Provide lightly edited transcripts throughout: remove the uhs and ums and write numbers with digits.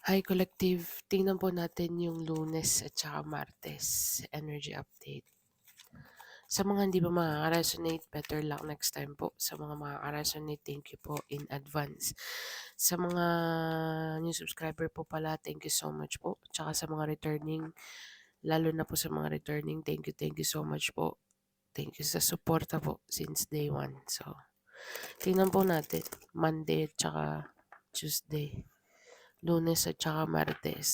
Hi Collective, tingnan po natin yung Lunes at saka Martes energy update. Sa mga hindi pa makaka-resonate, better luck next time po. Sa mga makaka-resonate, thank you po in advance. Sa mga new subscriber po pala, thank you so much po. Tsaka sa mga returning, lalo na po sa mga returning, thank you so much po. Thank you sa suporta po since day one. So, tingnan po natin, Monday at saka Tuesday. Lunes at saka Martes.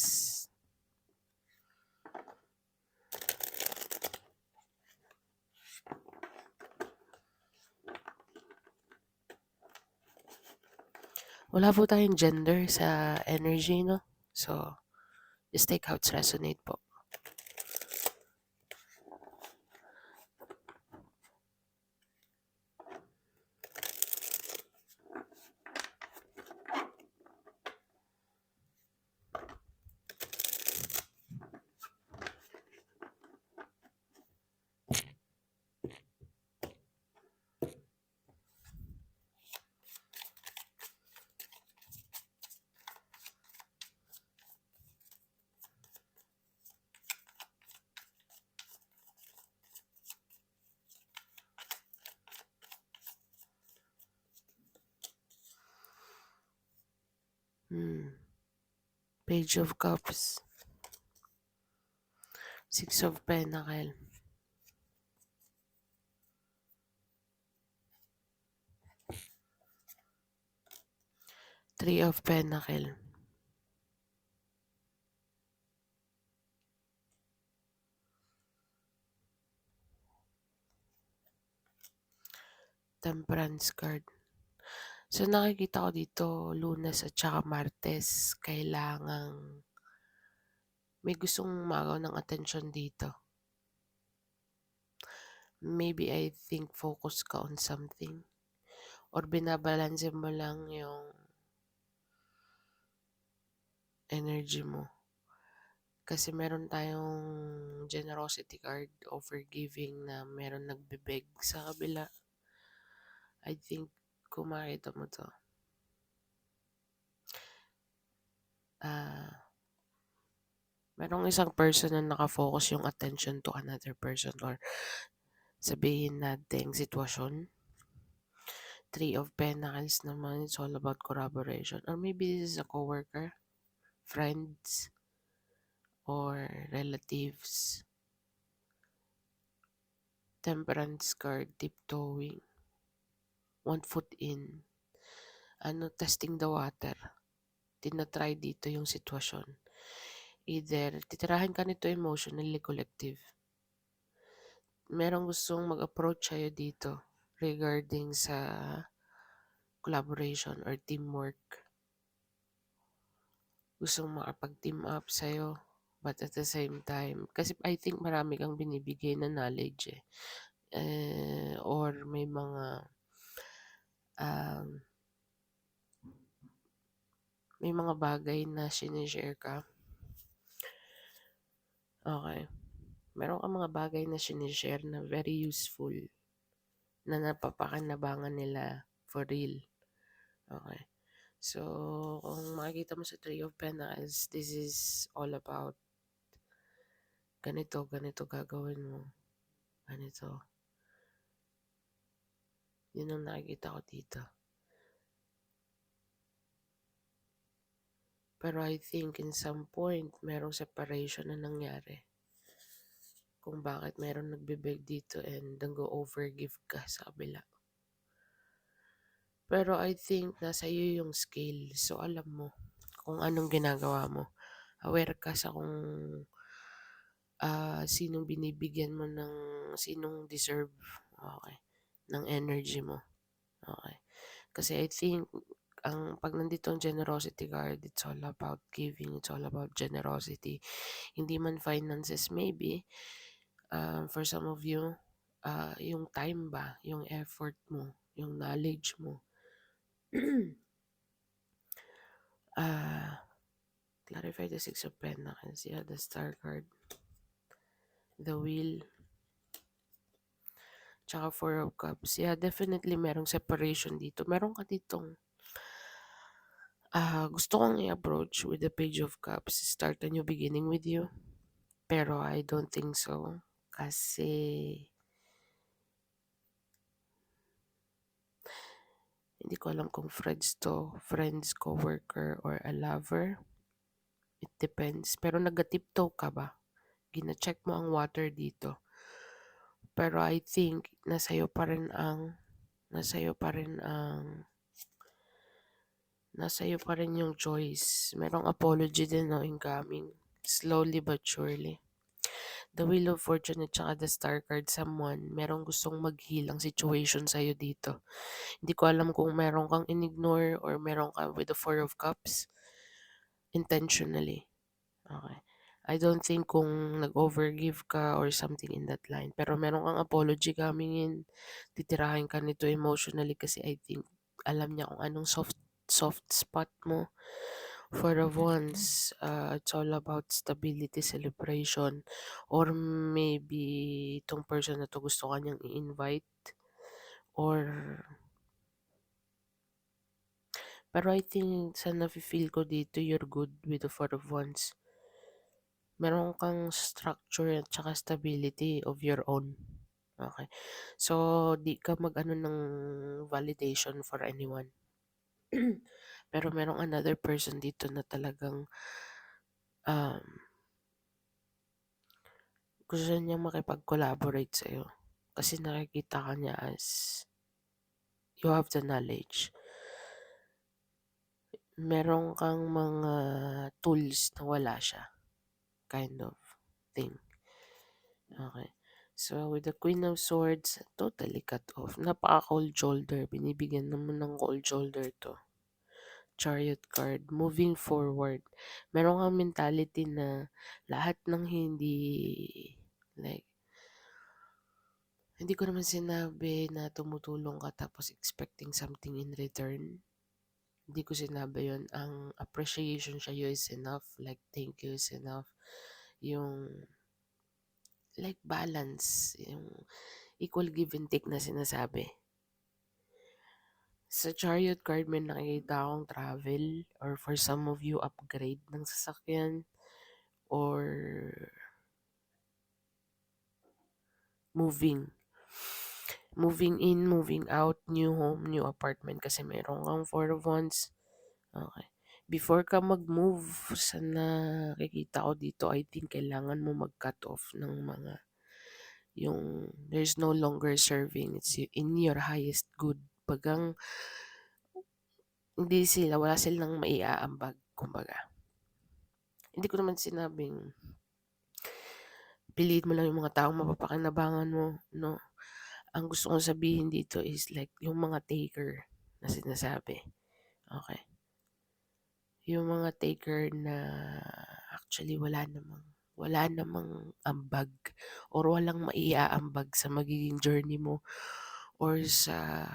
Wala po tayong gender sa energy, no? So, just take out resonate po. Page of Cups. Six of Pentacle. Three of Pentacle. Temperance card. So, nakikita ko dito, Lunes at saka Martes, kailangang may gustong umagaw ng attention dito. Maybe I think focus ka on something. Or binabalanse mo lang yung energy mo. Kasi meron tayong generosity card o forgiving na meron nagbebeg sa kabila. I think kung makita mo to, merong isang person na nakafocus yung attention to another person or sabihin nating sitwasyon. Three of Pentacles naman, it's all about collaboration. Or maybe this is a coworker, friends, or relatives. Temperance card, tiptoeing. 1 foot in. Testing the water. Tinatry dito yung sitwasyon. Either titirahin ka nito emotionally, collective. Merong gustong mag-approach sa'yo dito regarding sa collaboration or teamwork. Gustong makapag-team up sa'yo. But at the same time, kasi I think marami kang binibigay na knowledge or may mga bagay na sinishare ka. Okay. Meron kang mga bagay na sinishare na very useful na napapakinabangan nila for real. Okay. So, kung makikita mo sa Three of Pentacles, this is all about ganito gagawin mo. Ganito. Yun ang nakikita ko dito. Pero I think in some point, merong separation na nangyari. Kung bakit meron nagbibig dito and nag-overgive ka sa kabila. Pero I think nasa iyo yung scale. So, alam mo kung anong ginagawa mo. Aware ka sa kung sinong binibigyan mo ng sinong deserve, okay, ng energy mo. Okay. Kasi I think pag nandito ang generosity card, it's all about giving, it's all about generosity. Hindi man finances maybe, for some of you, yung time ba, yung effort mo, yung knowledge mo. Clarify the Six of Pentacles. Yeah, the Star card. The Wheel. Tsaka Four of Cups. Yeah, definitely merong separation dito. Meron ka ditong Gusto kong i-approach with the Page of Cups, start a new beginning with you. Pero I don't think so. Kasi hindi ko alam kung friends, coworker, or a lover. It depends. Pero nag-tiptoe ka ba? Gina-check mo ang water dito. Pero I think nasa'yo pa rin ang nasa'yo pa rin yung choice. Merong apology din, no, incoming. Slowly but surely. The Wheel of Fortune at saka the Star card, someone, merong gustong mag-heal ang situation sa'yo dito. Hindi ko alam kung meron kang in-ignore or meron ka with the Four of Cups intentionally. Okay. I don't think kung nag-overgive ka or something in that line. Pero meron kang apology coming in. Titirahin ka nito emotionally kasi I think alam niya kung anong soft spot mo. For of Wands, it's all about stability, celebration, or maybe itong person na to gusto kanyang i-invite or pero I think sa nafe-feel ko dito, you're good with the Four of Wands. Meron kang structure at saka stability of your own. Okay. So, di ka mag-ano ng validation for anyone. Pero merong another person dito na talagang um, gusto niya makipag-collaborate sa'yo. Kasi nakikita ka niya as you have the knowledge. Meron kang mga tools na wala siya. Kind of thing. Okay. So, with the Queen of Swords, totally cut off. Napaka-cold shoulder. Binibigyan naman ng cold shoulder to. Chariot card. Moving forward. Meron kang mentality na lahat ng hindi, like, hindi ko naman sinabi na tumutulong ka tapos expecting something in return. Hindi ko sinabi yun. Ang appreciation sa'yo is enough. Like, thank you is enough. Yung, like, balance. Yung equal give and take na sinasabi. Sa chariot card, may nakikita akong travel or for some of you, upgrade ng sasakyan or moving. Moving in, moving out, new home, new apartment kasi meron kang Four of Wands. Okay. Before ka mag-move sa nakikita ko dito, I think kailangan mo mag-cut off ng mga yung there's no longer serving. It's in your highest good. Bagang wala silang maiaambag, kumbaga. Hindi ko naman sinabing piliin mo lang yung mga taong mapapakinabangan mo, no? Ang gusto kong sabihin dito is like yung mga taker na sinasabi. Okay. Yung mga taker na actually wala namang ambag or walang maiaambag sa magiging journey mo or sa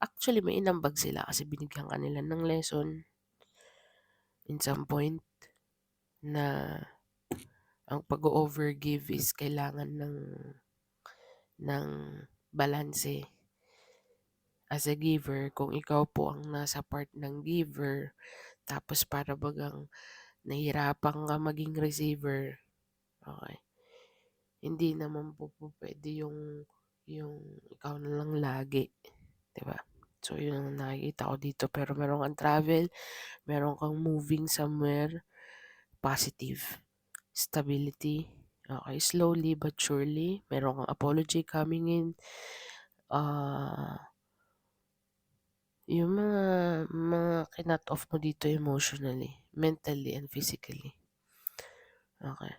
actually may inambag sila kasi binigyan ka nila ng lesson in some point na ang pag-overgive is kailangan ng balanse. As a giver, kung ikaw po ang nasa part ng giver, tapos para bagang nahirapan ka maging receiver, okay, hindi naman po pwede yung ikaw na lang lagi, 'di ba? So, yun ang nakikita ko dito. Pero meron kang travel, meron kang moving somewhere, positive, stability, okay, slowly but surely, meron kang apology coming in, ah, yung mga kinut off mo dito emotionally, mentally, and physically. Okay.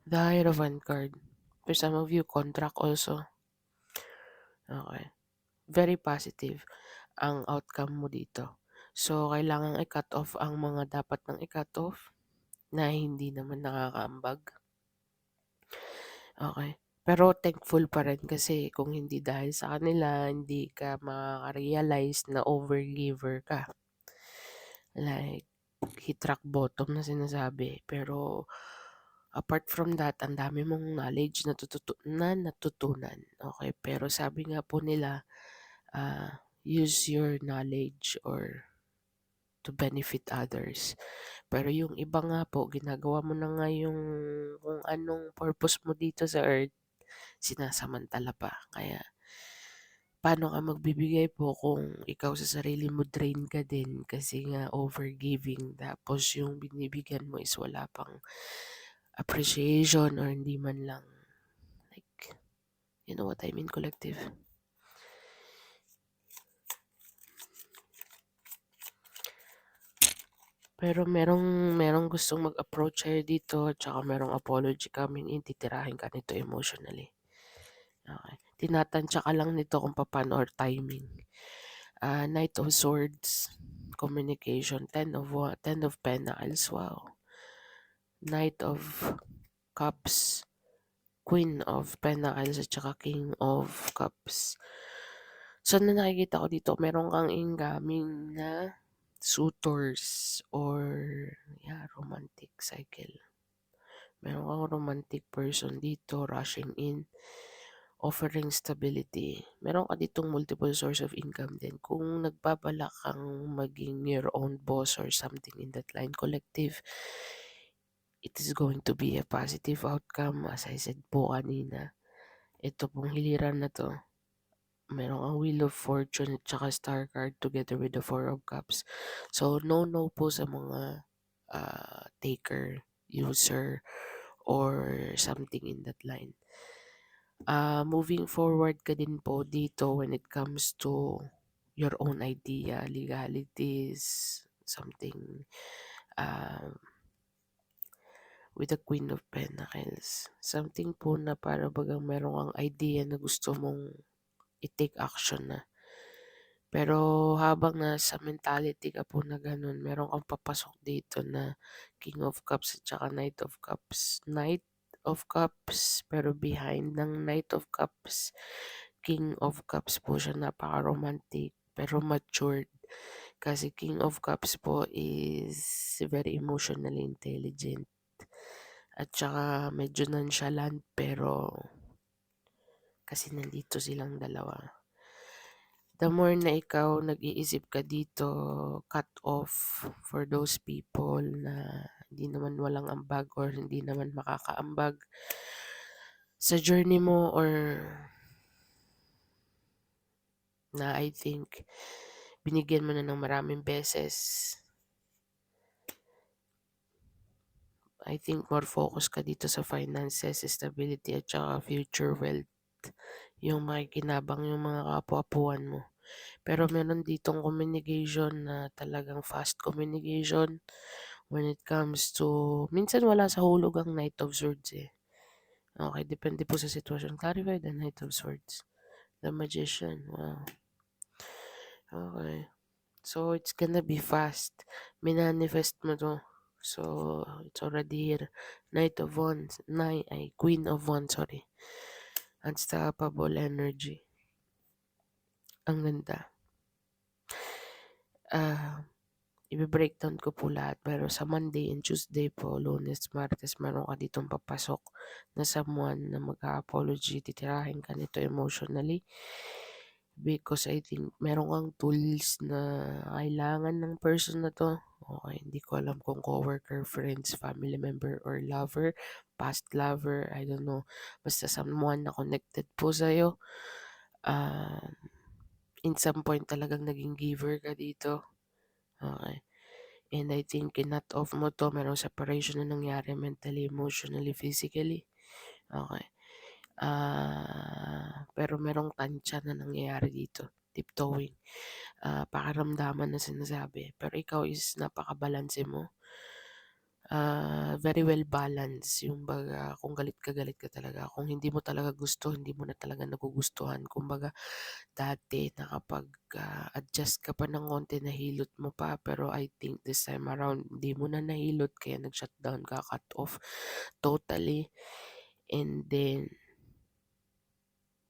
The Hierophant card. For some of you, contract also. Okay. Very positive ang outcome mo dito. So, kailangan i-cut off ang mga dapat nang i-cut off na hindi naman nakakaambag. Okay. Pero thankful pa rin kasi kung hindi dahil sa kanila, hindi ka makaka-realize na overgiver ka. Like, hit rock bottom na sinasabi. Pero, apart from that, ang dami mong knowledge na natutunan. Okay, pero sabi nga po nila, use your knowledge or to benefit others. Pero yung iba nga po, ginagawa mo na nga yung kung anong purpose mo dito sa earth, sinasamantala pa. Kaya, paano ka magbibigay po kung ikaw sa sarili mo drain ka din kasi nga overgiving tapos yung binibigyan mo is wala pang appreciation or hindi man lang like, you know what I mean, collective? Pero merong gustong mag-approach sa'yo dito tsaka merong apology coming in, titirahin ka nito emotionally. Okay. Tinatantya ka lang nito kung paano or timing. Knight of Swords, communication, Ten of Pentacles, wow. Knight of Cups, Queen of Pentacles at saka King of Cups. So, na nakikita ko dito, meron kang incoming na suitors or romantic cycle. Meron kang romantic person dito rushing in, offering stability. Meron ka ditong multiple source of income din. Kung nagbabalak kang maging your own boss or something in that line, collective, it is going to be a positive outcome. As I said po kanina, ito pong hiliran na to, meron kang Wheel of Fortune at saka Star card together with the Four of Cups. So, no po sa mga taker, user, or something in that line. Moving forward ka din po dito when it comes to your own idea, legalities, something with the Queen of Pentacles. Something po na para bagang meron kang idea na gusto mong i-take action na. Pero habang nasa mentality ka po na ganun, meron kang papasok dito na King of Cups at saka Knight of Cups. Knight of Cups, pero behind ng Knight of Cups, King of Cups po siya, napaka-romantic, pero matured. Kasi King of Cups po is very emotionally intelligent. At saka medyo nonchalant, pero kasi nandito silang dalawa. The more na ikaw nag-iisip ka dito, cut off for those people na hindi naman walang ambag or hindi naman makakaambag sa journey mo or na I think binigyan mo na ng maraming beses. I think more focus ka dito sa finances, stability at saka future wealth. Yung makikinabang yung mga kapwa-apuan mo. Pero meron ditong communication na talagang fast communication when it comes to, minsan wala sa hulog ang Knight of Swords eh. Okay, depende po sa sitwasyon. Clarify the Knight of Swords. The Magician, wow. Okay. So, it's gonna be fast. Minanifest mo to. So, it's already here. Knight of Wands. Queen of Wands, sorry. Unstoppable energy. Ang ganda. I-breakdown ko po lahat. Pero sa Monday and Tuesday po, Lunes, Martes, meron ka ditong papasok na someone na mag-apology. Titirahin ka nito emotionally. Because I think meron kang tools na kailangan ng person na to. Okay, hindi ko alam kung coworker, friends, family member, or lover, past lover, I don't know. Basta someone na connected po sa'yo. In some point talagang naging giver ka dito. Okay. And I think kinut off mo to, merong separation na nangyari mentally, emotionally, physically. Okay. Pero merong tansya na nangyayari dito. Tiptoeing. Pakiramdaman na sinasabi. Pero ikaw is napaka-balanse mo. Very well balanced. Yung baga, kung galit ka talaga. Kung hindi mo talaga gusto, hindi mo na talaga nagugustuhan. Kumbaga, dati nakapag-adjust ka pa ng konti, nahilot mo pa. Pero I think this time around, hindi mo na nahilot. Kaya nag-shutdown ka, cut off totally. And then,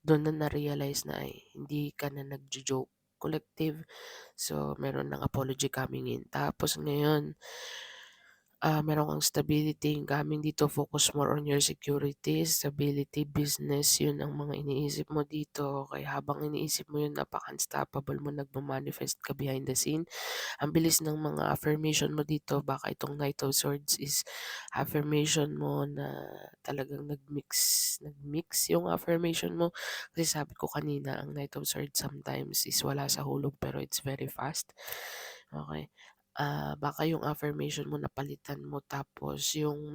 doon na na-realize na ay, hindi ka na nag-joke collective. So, meron ng apology coming in. Tapos ngayon, meron kang stability, incoming dito, focus more on your security, stability, business, yun ang mga iniisip mo dito. Kaya habang iniisip mo yun, napaka-unstoppable mo, nagmamanifest ka behind the scene. Ang bilis ng mga affirmation mo dito, baka itong Knight of Swords is affirmation mo na talagang nagmix yung affirmation mo. Kasi sabi ko kanina, ang Knight of Swords sometimes is wala sa hulog pero it's very fast. Okay. Baka yung affirmation mo napalitan mo tapos yung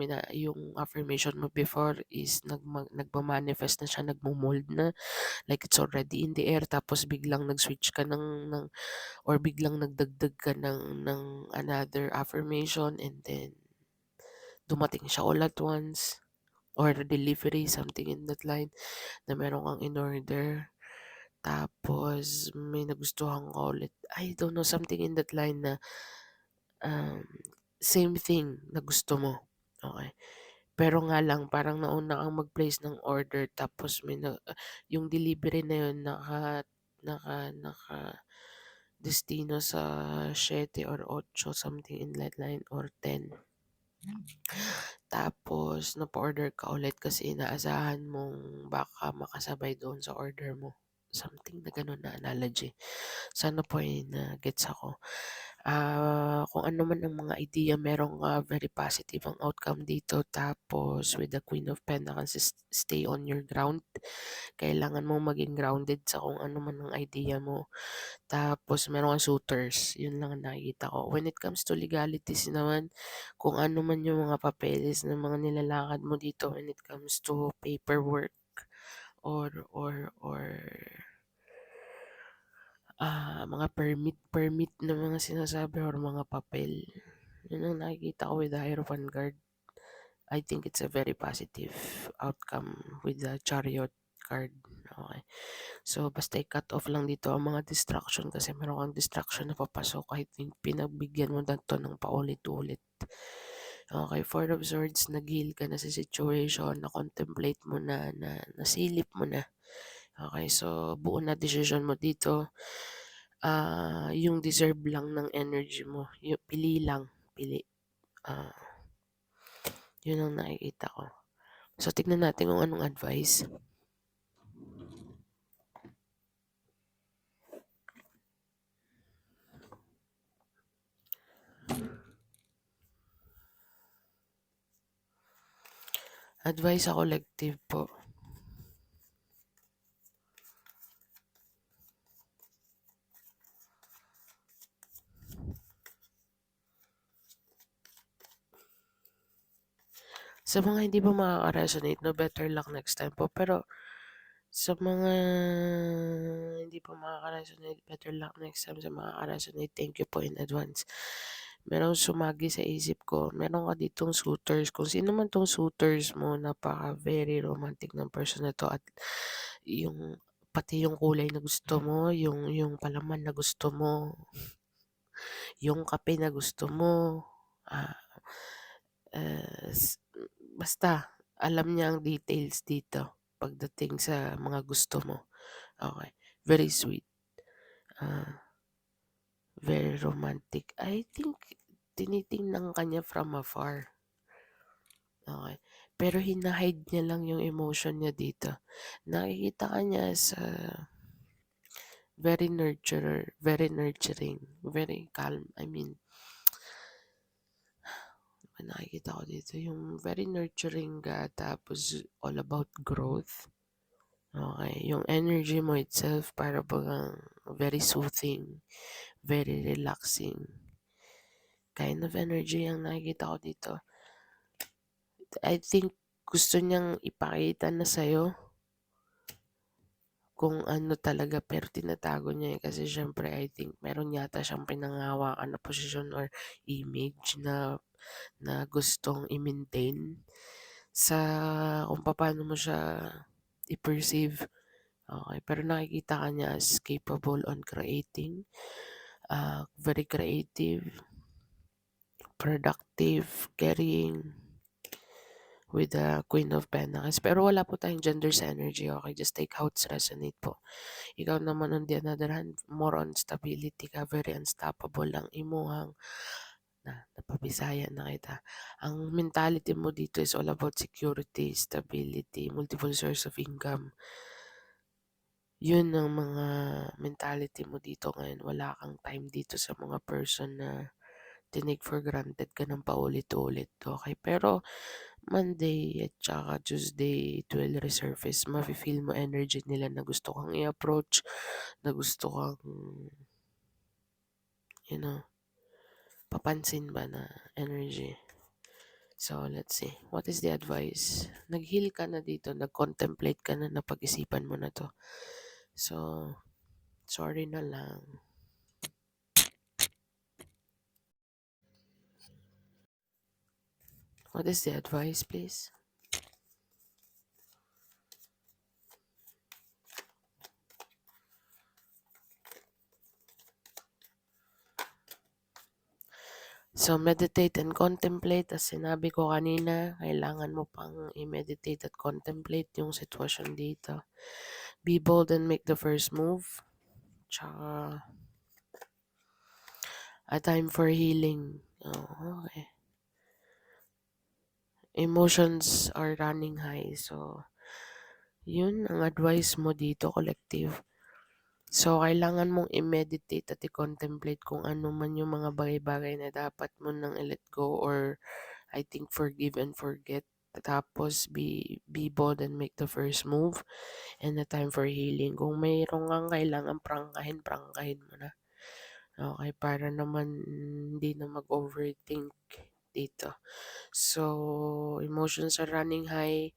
affirmation mo before is nagma-manifest na siya, nagmo-mold na, like it's already in the air tapos biglang nag-switch ka ng or biglang nagdagdag ka ng another affirmation and then dumating siya all at once or delivery, something in that line na meron kang in order. Tapos may nagustuhan ka ulit. I don't know, something in that line na um, same thing na gusto mo. Okay. Pero nga lang parang nauna kang mag-place ng order tapos yung delivery na yun naka destino sa 7 or 8, something in that line, or 10. Tapos napa-order ka ulit kasi inaasahan mong baka makasabay doon sa order mo. Something na gano'n na analogy. Sana po ay na-gets ako. Kung ano man ang mga idea, merong very positive ang outcome dito. Tapos with the Queen of Pentacles, stay on your ground. Kailangan mong maging grounded sa kung ano man ang idea mo. Tapos meron kang suitors, yun lang ang nakikita ko. When it comes to legalities naman, kung ano man yung mga papeles ng mga nilalakad mo dito when it comes to paperwork or mga permit na mga sinasabi or mga papel. Yun ang nakikita ko with the Hierophant card. I think it's a very positive outcome with the Chariot card. Okay. So, basta i-cut off lang dito ang mga distraction kasi meron kang distraction na papasok kahit pinagbigyan mo na to ng paulit-ulit. Okay, Four of Swords, nag-heal ka na sa situation, na-contemplate mo na nasilip mo na. Okay, so buo na decision mo dito. Yung deserve lang ng energy mo, yung pili lang, pili. Ah, yun ang nakikita ko. So, tignan natin kung anong advice. Advice sa collective po. Sa mga hindi pa makaka-resonate, no, better luck next time po. Pero sa mga hindi pa makaka-resonate, better luck next time. Sa mga ka-resonate, thank you po in advance. Meron sumagi sa isip ko, meron ka ditong suitors. Kung sino man tong suitors mo, napaka very romantic ng person na to at yung pati yung kulay na gusto mo, yung palaman na gusto mo, yung kape na gusto mo, ah, ah, basta alam niya ang details dito pagdating sa mga gusto mo. Okay. Very sweet. Ah, very romantic. I think tinitingnan ka niya from afar. Okay. Pero hinahide niya lang yung emotion niya dito. Nakikita ka niya sa very nurturing, very calm. I mean, nakikita ko dito yung very nurturing ka tapos all about growth. Okay, yung energy mo itself para bagang very soothing, very relaxing kind of energy ang nakikita ko dito. I think gusto niyang ipakita na sa'yo kung ano talaga pero tinatago niya kasi syempre I think meron yata siyang pinanghawakan na posisyon or image na gustong i-maintain sa kung paano mo siya i-perceive. Okay, pero nakikita ka niya as capable on creating, very creative, productive, caring, with the Queen of Pentacles. Pero wala po tayong gender sa energy, okay? Just take how it's resonate po. Ikaw naman on the other hand, more on stability ka, very unstoppable lang imuhang na, napabisaya na kita. Ang mentality mo dito is all about security, stability, multiple source of income. Yun ang mga mentality mo dito ngayon. Wala kang time dito sa mga person na tinake for granted ka ng paulit-ulit. Okay? Pero Monday at saka Tuesday, it will resurface. Mafe-feel mo energy nila na gusto kang i-approach, na gusto kang, you know, papansin ba na energy. So, let's see. What is the advice? Nag-heal ka na dito, nag-contemplate ka na, napag-isipan mo na to. So, sorry na lang. What is the advice, please? So, meditate and contemplate. As sinabi ko kanina, kailangan mo pang i-meditate at contemplate yung sitwasyon dito. Be bold and make the first move. Tsaka, a time for healing. Oh, okay. Emotions are running high. So, yun ang advice mo dito, collective. So, kailangan mong i-meditate at i-contemplate kung ano man yung mga bagay-bagay na dapat mo nang i-let go or I think forgive and forget. Tapos, be bold and make the first move and a time for healing. Kung mayroon kang kailangan prangkahin mo na. Okay, para naman hindi na mag-overthink dito. So, emotions are running high.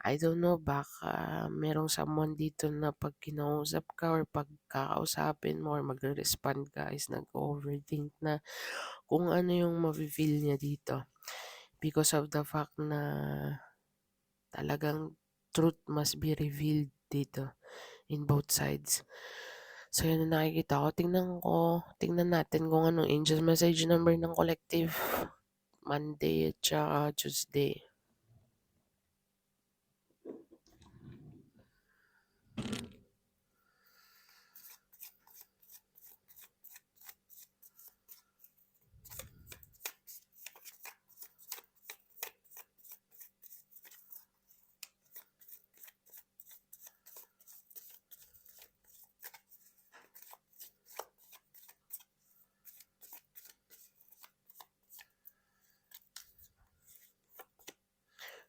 I don't know, baka merong someone dito na pag kinausap ka or pag kakausapin mo or magre-respond ka is nag-overthink na kung ano yung mafe-feel niya dito. Because of the fact na talagang truth must be revealed dito in both sides. So, yun ang nakikita ko. Tingnan natin kung anong angel message number ng collective Monday at saka Tuesday.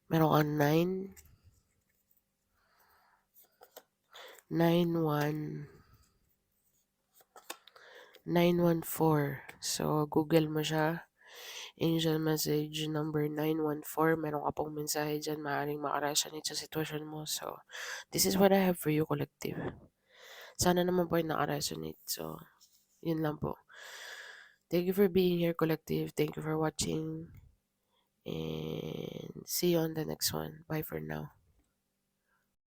Meron kang 914. So, Google mo siya. Angel message number 914. Meron ka pong mensahe dyan. Maaaring makaresonate sa sitwasyon mo. So, this is what I have for you, collective. Sana naman po ay nakaresonate. So, yun lang po. Thank you for being here, collective. Thank you for watching. And see you on the next one. Bye for now.